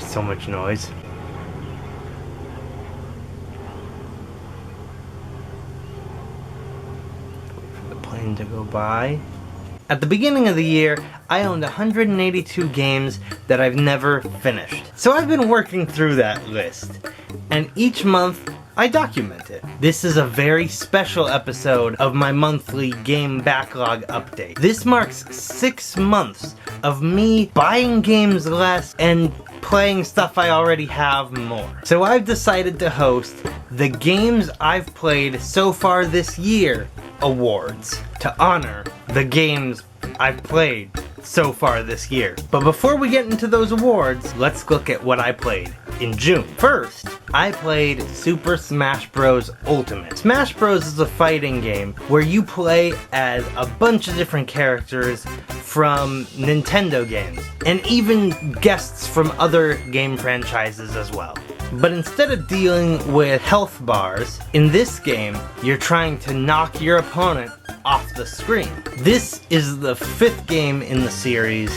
so much noise. Wait for the plane to go by. At the beginning of the year, I owned 182 games that I've never finished. So I've been working through that list, and each month I document it. This is a very special episode of my monthly game backlog update. This marks 6 months of me buying games less and playing stuff I already have more. So I've decided to host the Games I've Played So Far This Year Awards to honor the games I've played so far this year. But before we get into those awards, let's look at what I played in June. First, I played Super Smash Bros. Ultimate. Smash Bros. Is a fighting game where you play as a bunch of different characters from Nintendo games, and even guests from other game franchises as well. But instead of dealing with health bars, in this game, you're trying to knock your opponent off the screen. This is the 5th game in the series,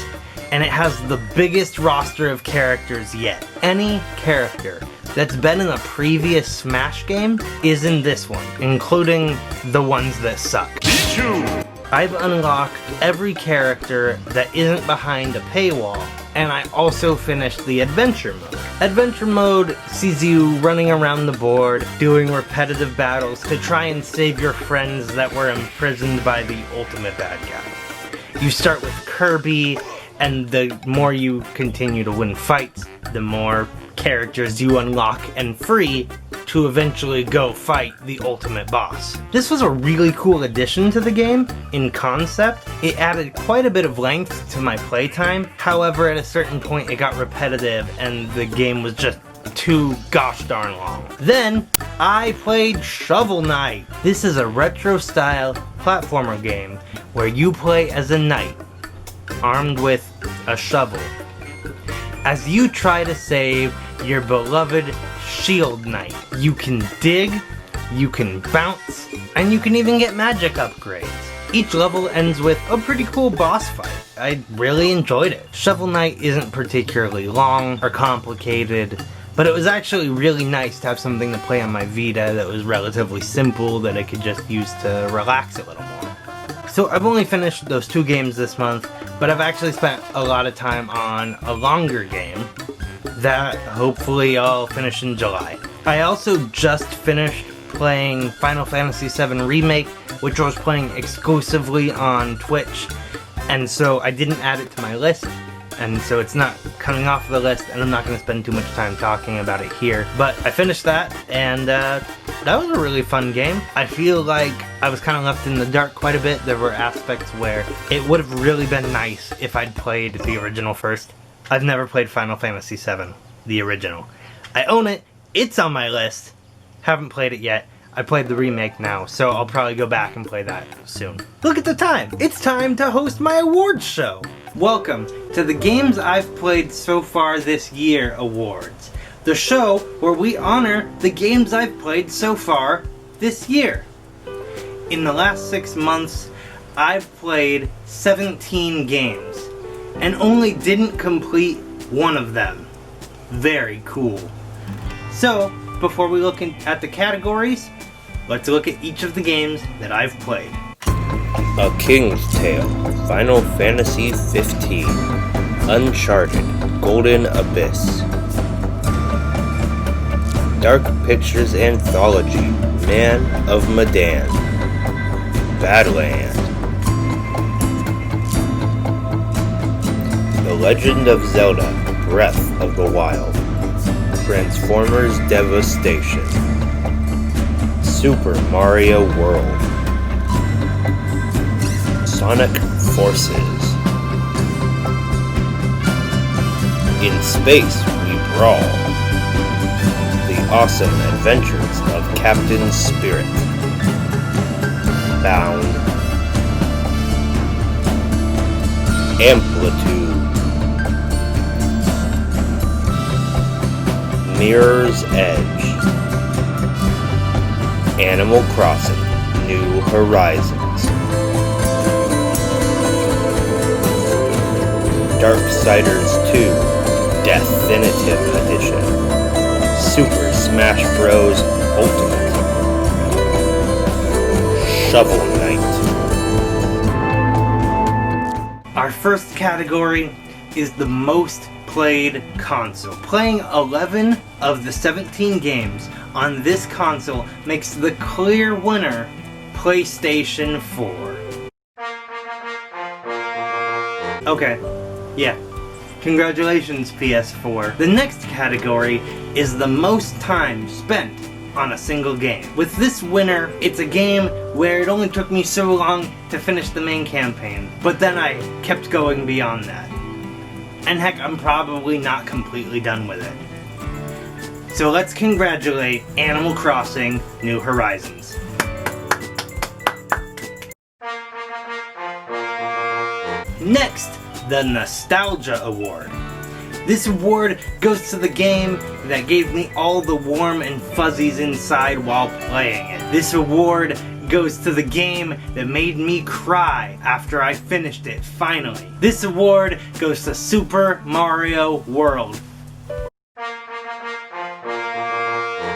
and it has the biggest roster of characters yet. Any character that's been in a previous Smash game is in this one, including the ones that suck. I've unlocked every character that isn't behind a paywall, and I also finished the Adventure Mode. Adventure Mode sees you running around the board, doing repetitive battles to try and save your friends that were imprisoned by the ultimate bad guy. You start with Kirby, and the more you continue to win fights, the more characters you unlock and free to eventually go fight the ultimate boss. This was a really cool addition to the game in concept. It added quite a bit of length to my playtime. However, at a certain point it got repetitive and the game was just too gosh darn long. Then I played Shovel Knight. This is a retro style platformer game where you play as a knight armed with a shovel as you try to save your beloved Shield Knight. You can dig, you can bounce, and you can even get magic upgrades. Each level ends with a pretty cool boss fight. I really enjoyed it. Shovel Knight isn't particularly long or complicated, but it was actually really nice to have something to play on my Vita that was relatively simple that I could just use to relax a little more. So I've only finished those 2 games this month, but I've actually spent a lot of time on a longer game that hopefully I'll finish in July. I also just finished playing Final Fantasy VII Remake, which I was playing exclusively on Twitch, and so I didn't add it to my list, and so it's not coming off the list, and I'm not going to spend too much time talking about it here. But I finished that, and that was a really fun game. I feel like I was kind of left in the dark quite a bit. There were aspects where it would have really been nice if I'd played the original first. I've never played Final Fantasy VII, the original. I own it, it's on my list, haven't played it yet. I played the remake now, so I'll probably go back and play that soon. Look at the time! It's time to host my awards show! Welcome to the Games I've Played So Far This Year Awards, the show where we honor the games I've played so far this year. In the last 6 months, I've played 17 games, and only didn't complete one of them. Very cool. So, before we look at the categories, let's look at each of the games that I've played. A King's Tale, Final Fantasy 15, Uncharted, Golden Abyss, Dark Pictures Anthology, Man of Medan, Badland, The Legend of Zelda, Breath of the Wild, Transformers Devastation, Super Mario World, Sonic Forces, In Space We Brawl, The Awesome Adventures of Captain Spirit, Bound, Amplitude, Mirror's Edge, Animal Crossing, New Horizons, Darksiders 2, Definitive Edition, Super Smash Bros. Ultimate, Shovel Knight. Our first category is the most played console. Playing 11 of the 17 games on this console makes the clear winner PlayStation 4. Okay, yeah. Congratulations, PS4. The next category is the most time spent on a single game. With this winner, it's a game where it only took me so long to finish the main campaign, but then I kept going beyond that. And heck, I'm probably not completely done with it. So let's congratulate Animal Crossing New Horizons. Next, the Nostalgia Award. This award goes to the game that gave me all the warm and fuzzies inside while playing it. This award goes to the game that made me cry after I finished it, finally. This award goes to Super Mario World.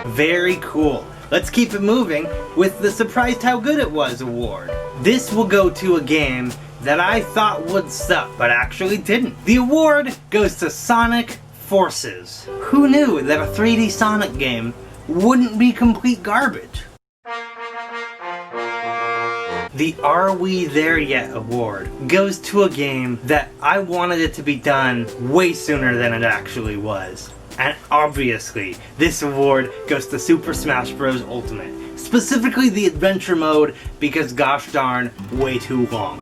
Very cool. Let's keep it moving with the Surprised How Good It Was award. This will go to a game that I thought would suck, but actually didn't. The award goes to Sonic Forces. Who knew that a 3D Sonic game wouldn't be complete garbage? The Are We There Yet award goes to a game that I wanted it to be done way sooner than it actually was. And obviously, this award goes to Super Smash Bros. Ultimate. Specifically the adventure mode, because gosh darn, way too long.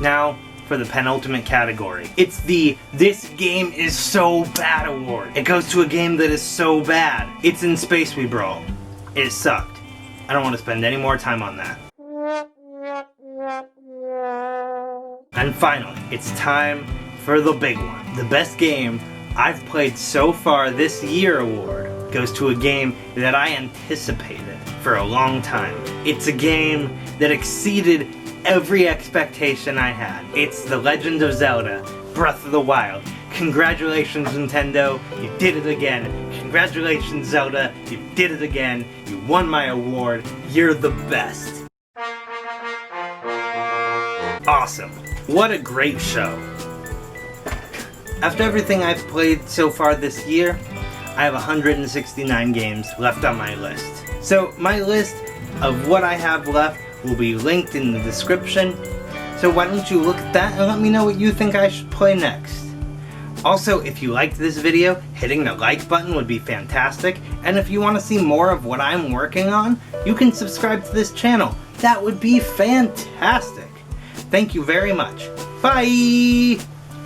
Now, for the penultimate category. It's the This Game Is So Bad award. It goes to a game that is so bad. It's in Space We Brawl. It sucked. I don't want to spend any more time on that. And finally, it's time for the big one. The best game I've played so far this year award goes to a game that I anticipated for a long time. It's a game that exceeded every expectation I had. It's The Legend of Zelda, Breath of the Wild. Congratulations, Nintendo, you did it again. Congratulations, Zelda, you did it again. You won my award. You're the best. Awesome. What a great show. After everything I've played so far this year, I have 169 games left on my list. So my list of what I have left will be linked in the description, so why don't you look at that and let me know what you think I should play next. Also, if you liked this video, hitting the like button would be fantastic, and if you want to see more of what I'm working on, you can subscribe to this channel. That would be fantastic. Thank you very much. Bye!